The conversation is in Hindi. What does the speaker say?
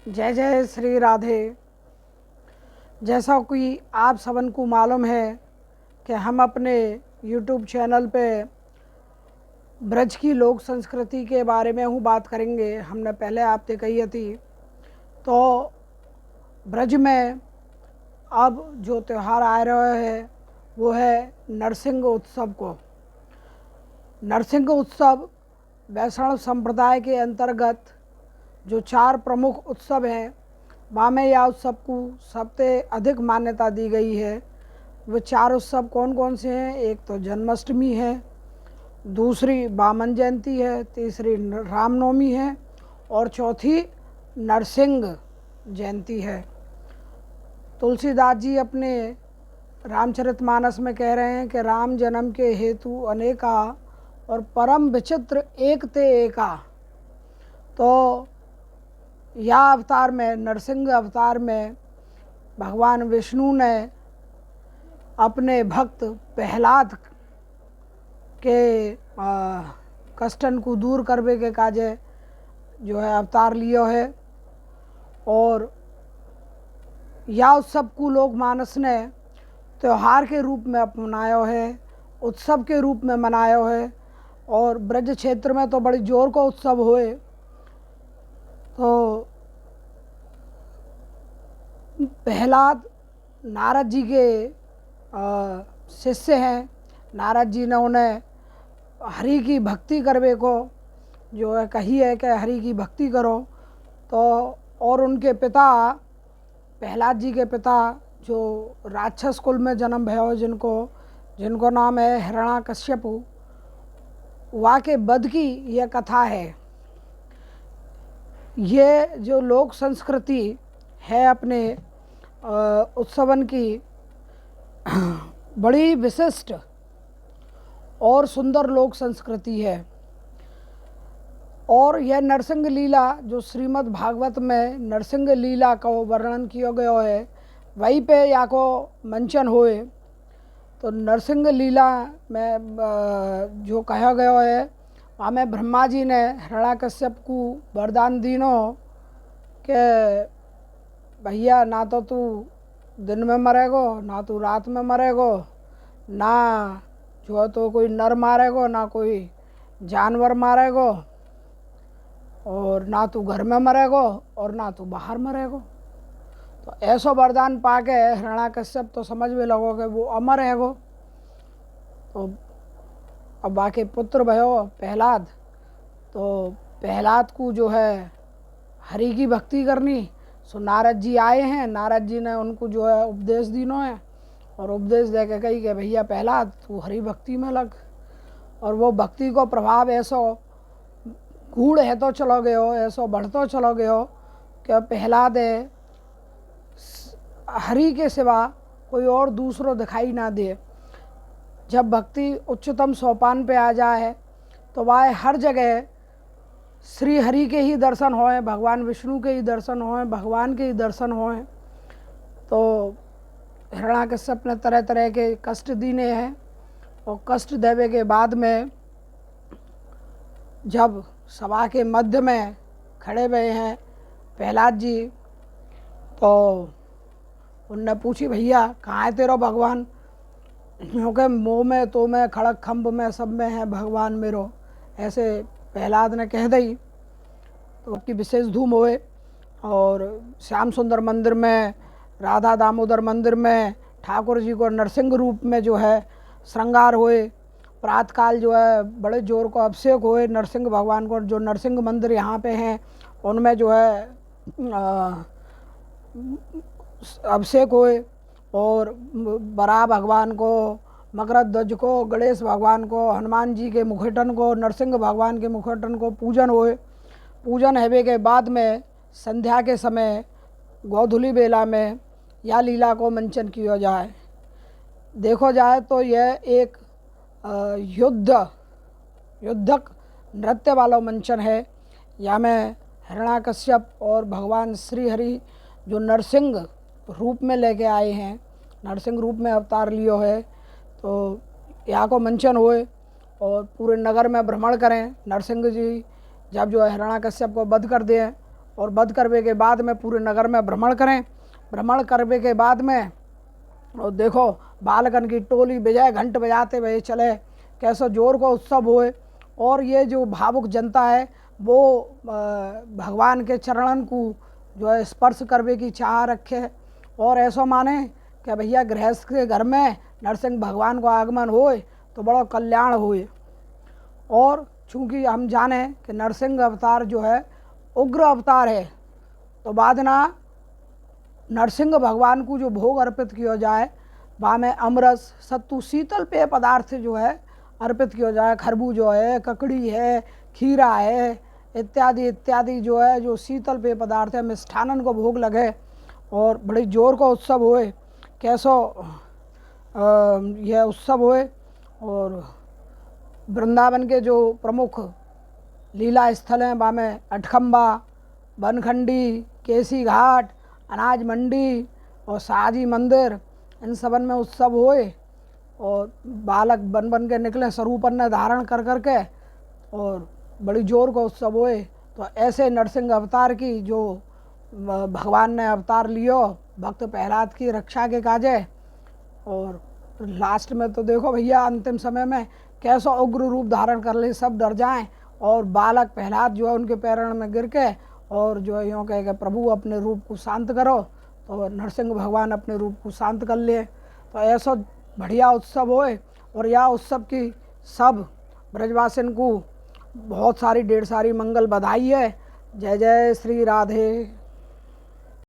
जय जय श्री राधे। जैसा कि आप सबन को मालूम है कि हम अपने YouTube चैनल पे ब्रज की लोक संस्कृति के बारे में बात करेंगे। हमने पहले आपसे कही थी। तो ब्रज में अब जो त्यौहार आ रहा है वो है नरसिंह उत्सव को। नरसिंह उत्सव वैष्णव संप्रदाय के अंतर्गत जो 4 प्रमुख उत्सव हैं, में यह उत्सव को सबसे अधिक मान्यता दी गई है। वो 4 उत्सव कौन कौन से हैं? एक तो जन्माष्टमी है, दूसरी वामन जयंती है, तीसरी रामनवमी है और चौथी नरसिंह जयंती है। तुलसीदास जी अपने रामचरितमानस में कह रहे हैं कि राम जन्म के हेतु अनेका और परम विचित्र एक ते एका। तो यह अवतार में, नरसिंह अवतार में, भगवान विष्णु ने अपने भक्त प्रहलाद के कष्टन को दूर करने के काजे जो है अवतार लियो है। और यह उत्सव को लोग मानस ने त्यौहार के रूप में अपनायो है, उत्सव के रूप में मनायो है। और ब्रज क्षेत्र में तो बड़ी जोर को उत्सव होए। तो प्रहलाद नारद जी के शिष्य हैं। नारद जी ने उन्हें हरि की भक्ति करवे को जो है कही है कि हरि की भक्ति करो। तो और उनके पिता, प्रहलाद जी के पिता जो राक्षस कुल में जन्म भयो, जिनको नाम है हिरण्याकश्यपु, वहाँ के वध की यह कथा है। ये जो लोक संस्कृति है अपने उत्सवन की बड़ी विशिष्ट और सुंदर लोक संस्कृति है। और यह नरसिंह लीला जो श्रीमद् भागवत में नरसिंह लीला का वर्णन किया गया है, वहीं पे या को मंचन होए। तो नरसिंह लीला में जो कहा गया है, हमें ब्रह्मा जी ने हिरण्याकश्यप को वरदान दीनो कि भैया ना तो तू दिन में मरेगो, ना तू रात में मरेगो, ना जो है तो कोई नर मारेगो, ना कोई जानवर मारेगो, और ना तू घर में मरेगो और ना तू बाहर मरेगो। तो ऐसा वरदान पाके हिरण्याकश्यप तो समझ में लगो कि वो अमर हैगो। तो अब बाकी पुत्र भयो प्रहलाद। तो प्रहलाद को जो है हरि की भक्ति करनी। सो नारद जी आए हैं, नारद जी ने उनको जो है उपदेश दीनो है और उपदेश दे के कही कि भैया प्रहलाद तू हरि भक्ति में लग। और वो भक्ति को प्रभाव ऐसो गूढ़ है तो चलो गयो, ऐसो बढ़तो चलो गयो कि प्रहलाद हरि के सिवा कोई और दूसरो दिखाई ना दे। जब भक्ति उच्चतम सोपान पे आ जाए तो वह हर जगह श्री हरि के ही दर्शन होए, भगवान विष्णु के ही दर्शन होए, भगवान के ही दर्शन होए। तो हिरण्याकश्यप ने तरह तरह के कष्ट दीने हैं। और कष्ट देवे के बाद में जब सभा के मध्य में खड़े हुए हैं प्रहलाद जी, तो उनने पूछी भैया कहाँ है तेरा भगवान? क्योंकि मोह में तो मैं खड़क खम्भ में सब में है भगवान मेरो, ऐसे प्रहलाद ने कह दी। तो उसकी विशेष धूम हुए। और श्याम सुंदर मंदिर में, राधा दामोदर मंदिर में ठाकुर जी को नरसिंह रूप में जो है श्रृंगार हुए। प्रातःकाल जो है बड़े जोर को अभिषेक हुए नरसिंह भगवान को। जो नरसिंह मंदिर यहाँ पे हैं उनमें जो है अभिषेक हुए। और बरा भगवान को, मकर ध्वज को, गणेश भगवान को, हनुमान जी के मुखटन को, नरसिंह भगवान के मुखटन को पूजन हुए। पूजन होने के बाद में संध्या के समय गोधूली बेला में या लीला को मंचन किया जाए। देखो जाए तो यह एक युद्धक नृत्य वाला मंचन है। या में हिरण्याकश्यप और भगवान श्री हरि जो नरसिंह रूप में लेके आए हैं, नरसिंह रूप में अवतार लियो है। तो यहाँ को मंचन हुए और पूरे नगर में भ्रमण करें। नरसिंह जी जब जो है हिरण्याकश्यप को वध कर दिए और वध करने के बाद में पूरे नगर में भ्रमण करें। भ्रमण करने के बाद में और देखो बालकन की टोली विजय घंट बजाते हुए चले, कैसा जोर का उत्सव होए। और ये जो भावुक जनता है वो भगवान के चरणन को जो है स्पर्श करने की चाह रखे और ऐसा माने कि भैया गृहस्थ के घर में नरसिंह भगवान को आगमन होए तो बड़ा कल्याण होए। और चूँकि हम जाने कि नरसिंह अवतार जो है उग्र अवतार है, तो बाद ना नरसिंह भगवान को जो भोग अर्पित किया जाए वहाँ में अमरस सत्तू शीतल पेय पदार्थ जो है अर्पित किया जाए। खरबूजो है, ककड़ी है, खीरा है इत्यादि इत्यादि जो है जो शीतल पेय पदार्थ है, मिष्ठानन को भोग लगे और बड़ी जोर का उत्सव होए। कैसो यह उत्सव होए। और वृंदावन के जो प्रमुख लीला स्थल हैं वहाँ में अठखम्बा, बनखंडी, केसी घाट, अनाज मंडी और शाहजी मंदिर, इन सबन में उत्सव होए। और बालक बन बन के निकले स्वरूपन धारण कर कर के और बड़ी जोर का उत्सव होए। तो ऐसे नरसिंह अवतार की जो भगवान ने अवतार लियो भक्त प्रहलाद की रक्षा के काजे। और लास्ट में तो देखो भैया अंतिम समय में कैसा उग्र रूप धारण कर ले, सब डर जाएं और बालक प्रहलाद जो है उनके पैरण में गिर के और जो है यूँ कह के प्रभु अपने रूप को शांत करो, तो नरसिंह भगवान अपने रूप को शांत कर लिए। तो ऐसा बढ़िया उत्सव होए। और यह उत्सव की सब ब्रजवासिन को बहुत सारी ढेर सारी मंगल बधाई है। जय जय श्री राधे।